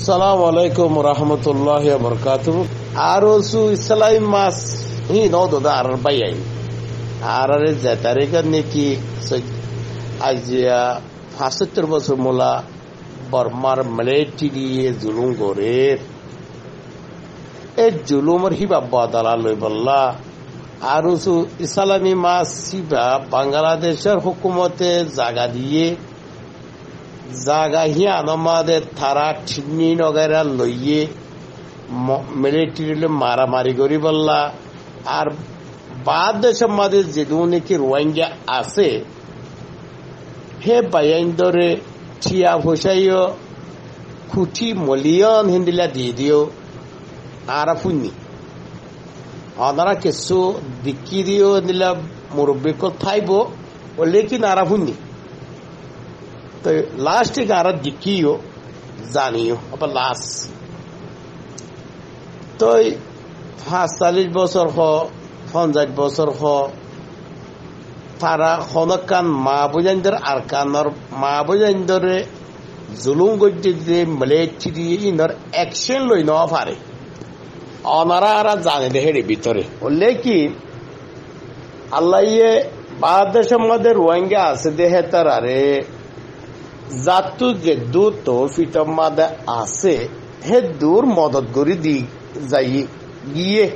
Assalamu alaikum warahmatullahi wabarakatuh. Arosu Islam mas he no do da arbayin. Arare zatarika neki ajia 75 বছর মোলা বর্মার military দিয়ে জুলুম করে এই জুলুমের হিবা বদলা লই বল্লা আরসু ইসলামী মাস হিবা বাংলাদেশের হুকুমতে জায়গা দিয়ে জায়গা হিয়া আমাদের তারা ঠিকনি নগেরা লইয়ে মিলিটারি মারামারি করি বললা আর বাদ দেশের মধ্যে যেদু নাকি রোহিঙ্গা আছে হে বাইন্দরে ঠিয়া ফসাইও খুঁটি মলিয়ন হিন্দিলা দিয়ে দিও আর ফুনি ওনারা কিছু দিকি দিও দিলা মুরব্বী থাইব লেকিন আর ফুনি তো লাস্টে আর দিকিও জানিও আবার লাস্ট তো 45 বছর 50 বছর তারা খনকান মা বুঝাইন্দর আর কানর মা বুঝাইন্দরে জুলুম গজ্জে যে মিলিটারি ইনর অ্যাকশন লই নেওয়া পারে অনারা আর জানে দেহের ভিতরে বললে কি আল্লাহ বাংলাদেশের মধ্যে রোহিঙ্গা আছে দেহে তারারে জাতু যে দূর তৌফিকর মধ্যে আছে হে দূর মদত করি দি যাই গিয়ে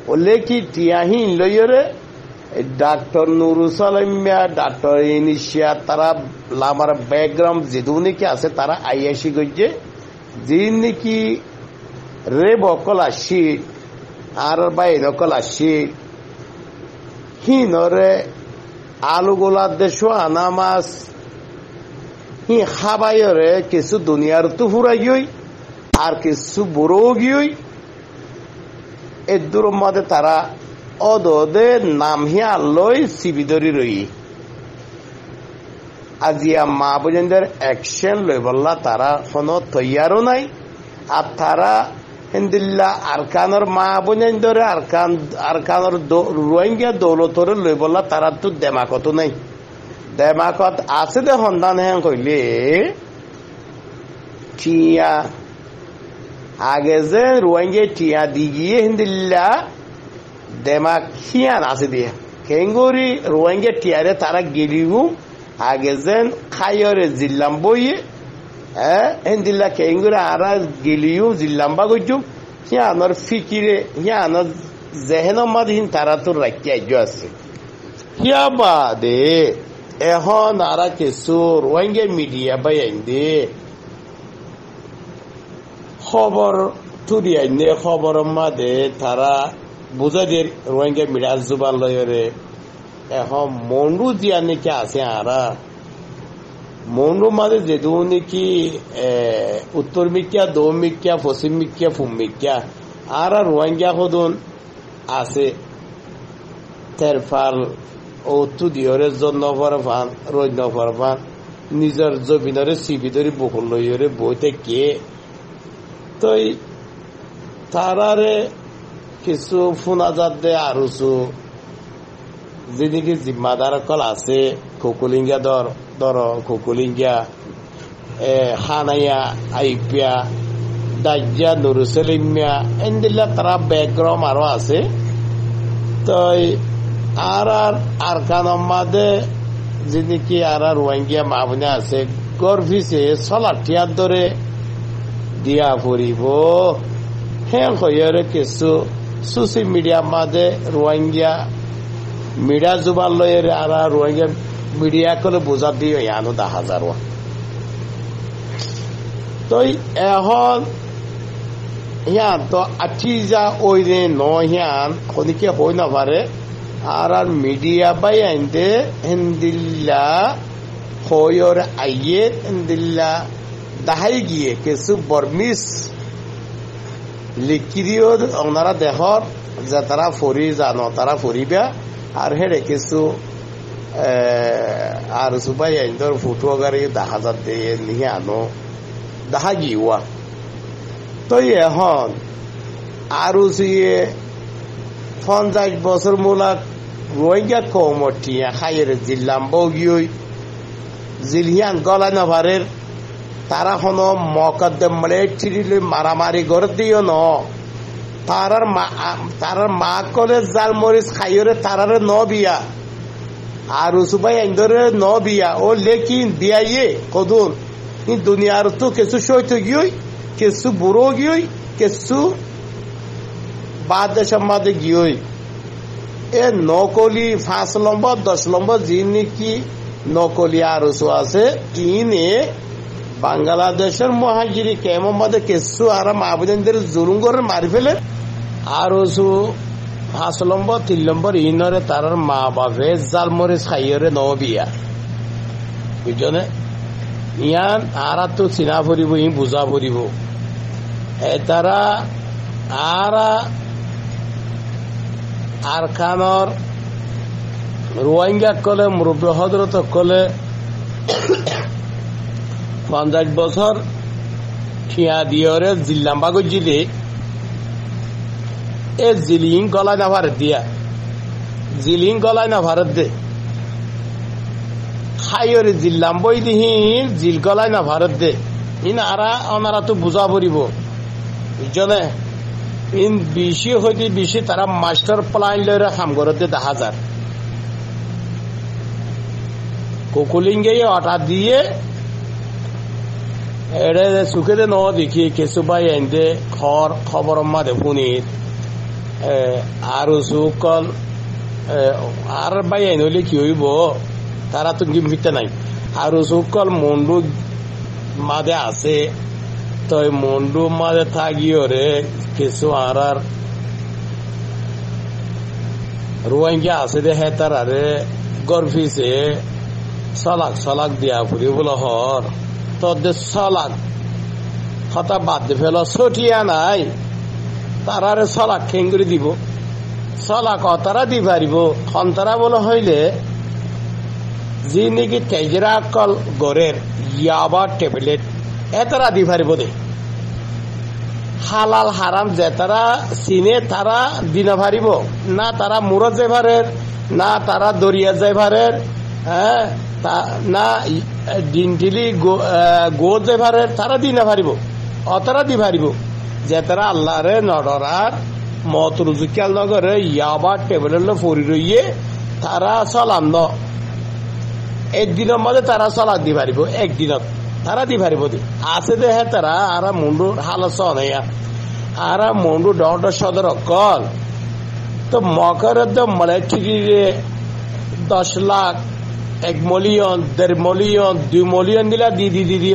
বললে কি টিয়াহীন লইরে ডাক্তার নুরুল সালামিয়া ডাক্তার ইনিশিয়া তারা আমার ব্যাকগ্রাউন্ড যেদু নাকি আছে তারা আইয়াসি গজ্জে যে নাকি রে বকল আসি আর বাইরে কল আসি হিনরে আলুগুলা দেশ আনা মাছ হি খাবাইরে কিছু দুনিয়ার তো ফুরাই আর কিছু বুড়ো গিয়ে এর দূর মধ্যে তারা অদে নাম হিয়া লই সিবিদরি রই আজিয়া মা বুঝেন্দের অ্যাকশন লই বললা তারা কোনো তৈয়ারও নাই আর তারা হিন্দিল্লা আরকানর মা বুঝেন্দের আরকানর রোহিঙ্গা দৌলতর লই বললা তারা তো দেমাকত নাই দেমাকত আছে দে সন্ধান হ্যাঁ কইলে টিয়া আগে যে রোহিঙ্গা টিয়া দি গিয়ে হিন্দিল্লা দেমাক হিয়ান আছে দিয়ে কেঙ্গুরি রোহিঙ্গা টিয়ারে তারা গেলিও আগে যেন খাইরে জিল্লাম বইয়ে হিন্দিল্লা কেঙ্গুরি আরা গেলিও জিল্লাম্বা গজুম হিয়ানোর ফিকিরে হিয়ানোর জেহেনের মাঝহিন তারা তো রাখি আজ আছে হিয়া বাদে এখন আরা কিছু রোহিঙ্গা মিডিয়া বাই আইন দে খবর তুলি আইন দে খবরের মাঝে তারা বুঝাদের রোহিঙ্গা মিডিয়া জুবান লয়রে এখন মন্ডু দিয়া নাকি আছে আরা মন্ডু মাঝে যেদু নাকি উত্তর মিকিয়া দক্ষিণ মিকিয়া পশ্চিম মিকিয়া পূব মিকিয়া আর রোহিঙ্গা সদন আছে তেরফাল ও তুদিয়রে জন্য ফরফান রৈন্য ফরফান নিজের জমিনরে সিবিদরি বকুল লইরে বইতে কে তো তারারে কিছু ফোনাজাত দে আরুসু যেদিকে জিম্মাদার কল আছে কুকুলিঙ্গা দর কুকুলিঙ্গা হানাইয়া আইপিয়া দাজ্জা নুরুসলিমিয়া এন্দিল্লা তারা ব্যাকগ্রাউন্ড আরো আছে তো আর কানম মাদে যেদিকে আর রোহিঙ্গা মামুনে আছে গর্ভিসে সলাটিয়ার ধরে দিয়া ফুরিব হ্যাঁ হইরে কিছু সোশ্যাল মিডিয়া মাঝে রোহিঙ্গা মিডিয়া জুবান লয়ের আর রোহিঙ্গা মিডিয়া করে বোঝা দিয়ে আনো 10,000 তো এখন হিয়ান তো আঠি যা ওই রে নহিয়ান খনিকে হই না পারে আর মিডিয়া বাই আইনতে হিন্দিল্লা হইর আইয়ে হিন্দিল্লা দাহাই গিয়ে কিছু বর্মিস লিখিদিও ওনারা দেখর যে তারা ফরি জানো তারা ফরিবা আর হেরে কিছু আর সুবাই আইন্দর ফুটো গাড়ি 10,000 দিয়ে নিয়ে আনো দেখা গিয়া তো এখন আরো সিয়ে 50 বছর মূলক রোহিঙ্গা কমটিয়া খাইয়ের জিল্লাম বগিয়ে জিলিয়ান গলা নভারের তারা হনো মকদ্দমলে চিরিলে মারামারি করে দিও ন তারার মা কলে জাল মরিচ খাইরে তারারে ন বিয়া আর উসুবাই এন্দরে ন বিয়া ও লেকিন বিয়াইয়ে কদুন দুনিয়ার তো কিছু সইত গিয়ে কিছু বুড়ো গিয়ে কিছু বাদ সম্বাদে গিয়ে এ নকলি 5 নম্বর 10 নম্বর যিনি নকলি আরসু আছে ইনে বাংলাদেশের মহাজিরি কেমন মধ্যে কিছু আর মাহবুদের জুলুম করে মারি ফেলে আরসু 5 নম্বর 3 নম্বর ইনরে তার মা বাপে জাল মরিচ খাইরে ন বিয়া বুঝছনে ইয়ান আর তো চিনা ফুরিব ই বুঝা ফুরিব তারা আর খানর রোহিঙ্গা কলে মুরব্বী হজরত কলে 50 বছর ঠিয়া দিয়ে জিল্লাম্বা গজিলে এ জিলিং গলায় না ভারত দিয়া জিলিং গলায় না ভারত দে খাইরে জিল্লাম বই দিহীন জিল গলায় না ভারত দে ইন ওনারা তো বুঝা পড়িব বুঝছনে ইন বেশি তারা মাস্টার প্লান লইরা কাম করতে 10,000 কুকুলিঙ্গে অটা দিয়ে এড়ে সুখে ন দেখি কিছু বাই এনে খবর মাদে শুনি আর সুকল আর বাই এনলে কি হইব তারা তো গিমিতে নাই আর সুকল মন্ডু মাদে আছে তো মন্ডু মাদে থাকিও রে কিছু আর রোহিঙ্গা আছে দে হে তারারে গর্ফিসে সালাক দিয়া ফুরি বলে হর তোদের সালাক হতা বাদ দিয়ে ফেল ছটিয়া নাই তারারে সালাক খেঙ্গুরি দিব সালাক অতারা দি পারিব খন্তারা বলে হইলে যি নাকি তেজরা কল গড়ের ইয়াবা ট্যাবলেট এতারা দি পারিব দে হালাল হারাম যে তারা চিনে তারা দিনা পারিব না তারা মুরত যাই পারের না তারা দরিয়া যাই পারের হ্যাঁ না ডিনটিলি গো যে পারের তারা দি না পারিব অতারা দি পারিব যে তারা আল্লাহরে নডরার মত রুজুকিয়াল নগরে ইয়াবা টেবলের ফরি রইয়ে তারা চলান ন একদিনের মধ্যে তারা চলাক দি পারিব একদিনত তারা দি পারিব দি আছে দে হে তারা আর মুন্ডু হালত নেয়া আর মুন্ডু ডর সদর কল তো মকরের মলে ঠিকিরে 10 লাখ 1 মিলিয়ন 1.5 মিলিয়ন 2 মিলিয়ন দিলা দি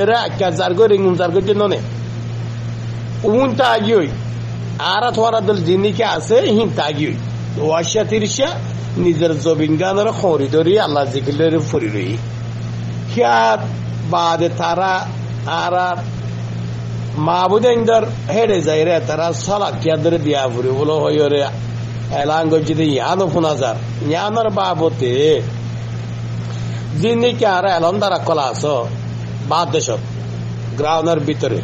রে আকাজার গো রিঙ্গুম জার গো দিননে উনটা আগিই আর থোরা দল জিনিকে আছে হিন তাগিই ওয়াশা তিরশা নিজের জবিন গানের খরিদরি আল্লাহ জিকিরের ফরি রই খিয়াত বাদে তারা আর মাহবুদের হেরে যায় রে তারা সালাক কিয়াদের দিয়া ফুরি বলো হইরে এলাঙ্গ যদি ইয়ানো 5000 ইয়ানোর বাবতে জিনিকে আর এলন্দারা কলা আছো বাদ দেশত গ্রাউন্ডের ভিতরে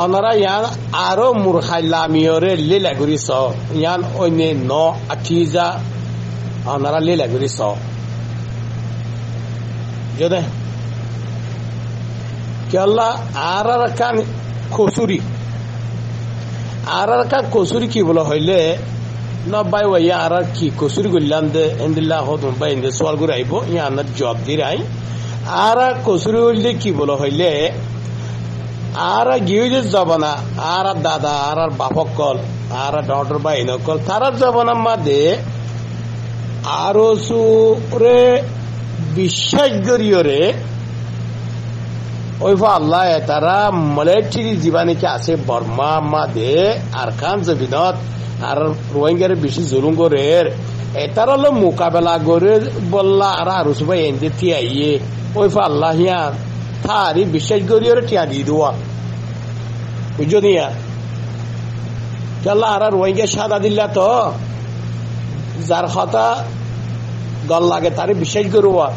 অনারা ইয়ান আরো মুরখাইলামিয়রে লীলা করিস ইয়ান অন্য 80,000 অনারা লীলা করিস যদি কেলা আর কান কসুরি আর কান কসুরি কি বলা হইলে নবাই ওয়া আর কি কসুরি গল্লান দে এন্দিল্লা হদম বাই এন্দি সওয়াল করে আইবো ইয়ানার জবাব দিরাই আর কসুরি হইলে কি বলা হইলে আর গিয়ে যাবনা আর দাদা আর বাপকল আর ডক্টর বাই নকল তারা যাবনা মাদে আরো সুরে বিশ্বাস করিয়রে ওই আল্লাহ তারা মলেটিরি জীবানীকে আছে বর্মা মাদে আর খান জবিনত আর রোহিঙ্গার বেশি জুলুম করে এটার হলো মোকাবেলা করে বললা আর আরো সবাই এনতে টিয়াইয়ে ওই আল্লাহ হিয়া থারি বিশ্বাস করিয়ে টিয়া দিয়ে দেওয়া বুঝছো নিয়া কেলা আর রোহিঙ্গা সাদা দিল্লা তো যার কথা গল লাগে তারে বিশ্বাস করুয়া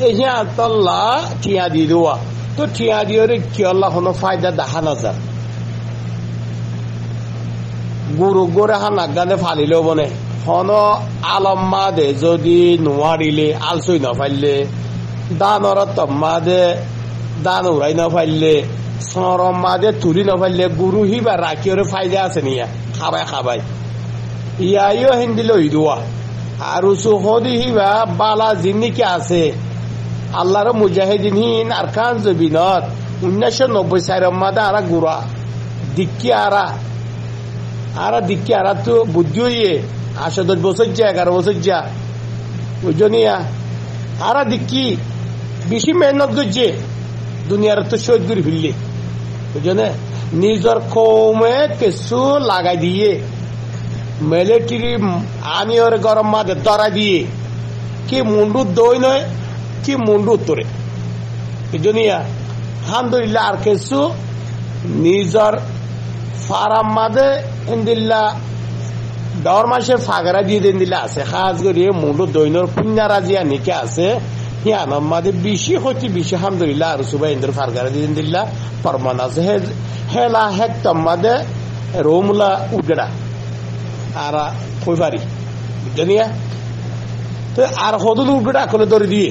এই হিয়া তল্লা টিয়া দিয়ে দেওয়া তো টিয়া দিয়ে কি আল্লাহ কোনো ফায়দা দেখা না যায় গুরু গোরে হানা গানে ফালিলেও বনে হন আলম মাদে যদি নোৱাৰিলে আলচই নফাইলে দানর তম্মাদে দান উড়াই না পারলে সরম মাদে তুলি না পারলে গুরু হিবা রাখিওরে ফায়দা আছে নিয়া খাবাই খাবাই ইয়াইও হিন্দি লই দোয়া আর সুহদি হিবা বালা জিন্নিকে আছে আল্লাহর মুজাহিদিন আরকান জবিনত 1990 সালের মাদে আরা গুরা দিক্কি আরা দিক্কি আরা তো বুদ্ধি হইয়ে 10 বছর যা 11 বছর যা বুঝনিয়া আরা দিক্কি বেশি মেহনত করছে দুনিয়ার তো শহীদ করে ফেললে বুঝনে নিজের কৌমে কিছু লাগাই দিয়ে মিলিটারি আমি ওর গরম মাঝে ধরা দিয়ে কি মুন্ডু দই নয় কি মুন্ডু উত্তরে বুঝনিয়া আলহামদুলিল্লাহ আর কিছু নিজের ফারাম মাঝে ইন্দিল্লা 10 মাসের ফাগরা দিয়ে দিন দিলে আছে খাস করিয়ে মুন্ডু দইনর পুণ্যারা জিয়া নিকে আছে হিয়ানোর মাঝে বেশি হচ্ছে বেশি আলহামদুলিল্লাহ আর সুবাই ইন্দ্র ফারগারা দিয়ে দিল্লা ফরমান আছে হেলা হেক্টর মাঝে রোমলা উগড়া আর কই পারি বুঝনিয়া তো আর হদুল উগড়া করে ধরে দিয়ে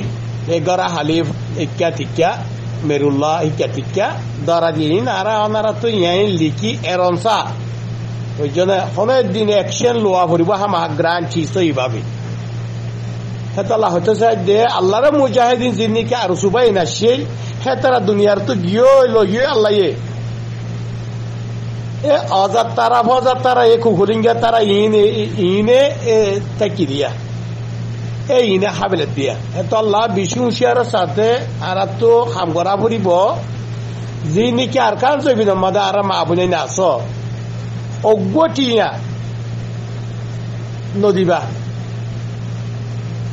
এগারা হালিফ ইক্কা টিক্কা মেরুল্লাহ ইক্কা টিক্কা ধরা দিয়ে আর ওনারা তো ইয়াই লিখি এরনসা ওই জন্য অনেক দিন অ্যাকশন লোয়া পড়ব হামা গ্রান্ট চিজ এইভাবে হেতালা হইতে চাই দে আল্লাহর মুজাহিদিন জিন্নিকে আর সুবাই না সেই হেতারা দুনিয়ার তো গিয়ে লইয়ে আল্লাহ এ অজাত তারা ফজাত তারা এ কুকুরিঙ্গা তারা ইনে তাকি দিয়া এই ইনে হাবেলে দিয়া এত আল্লাহ বিশু হুঁশিয়ারের সাথে আর তো খাম করা পড়িব জিন্নিকে আর কান চবি মাদা আর মা বুঝাই না আস অজ্ঞটিয়া নদীবা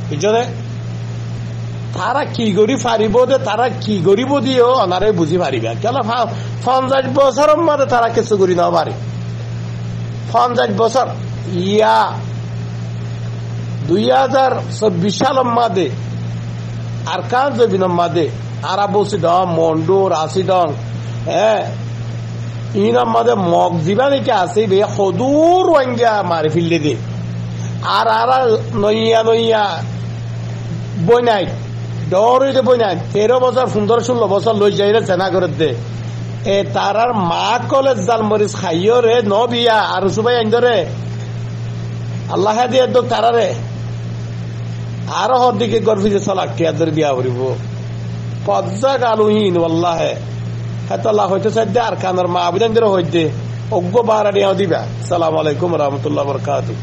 বুঝলে তারা কি করি পারিব তারা কি করিব দিও অনারে বুঝি পারিবা কেন 50 বছরের মধ্যে তারা কিছু করি না পারে 50 বছর ইয়া 2024 সালের মধ্যে আর কান জবিনের মধ্যে আরা বসি দম মন্ডু রাশি দম ইনার মধ্যে মগ জীবানিকে আছে বে সদূর ওয়াঙ্গা মারি ফেললে দে আর নইয়া বইনাই ডরে বইনাই 13 বছর 15-16 বছর লই যাই রে চেনা করে দে এ তারার মা কলেজ জাল মরিচ খাইও রে ন বিয়া আর সুবাই আইন্দরে আল্লাহ দিয়ে দো তারারে আরো হদিকে গর্ফিজে সালাক টিয়াদের বিয়া করিব পজ্জা গালুহীন ওয়াল্লাহে হেতাল্লাহ হইতে চাই দে আর কানার মা আবিদান হইতে অজ্ঞ বাহারা নিয়ে দিবা। আসসালামু আলাইকুম রহমতুল্লাহ বরকাতুহু।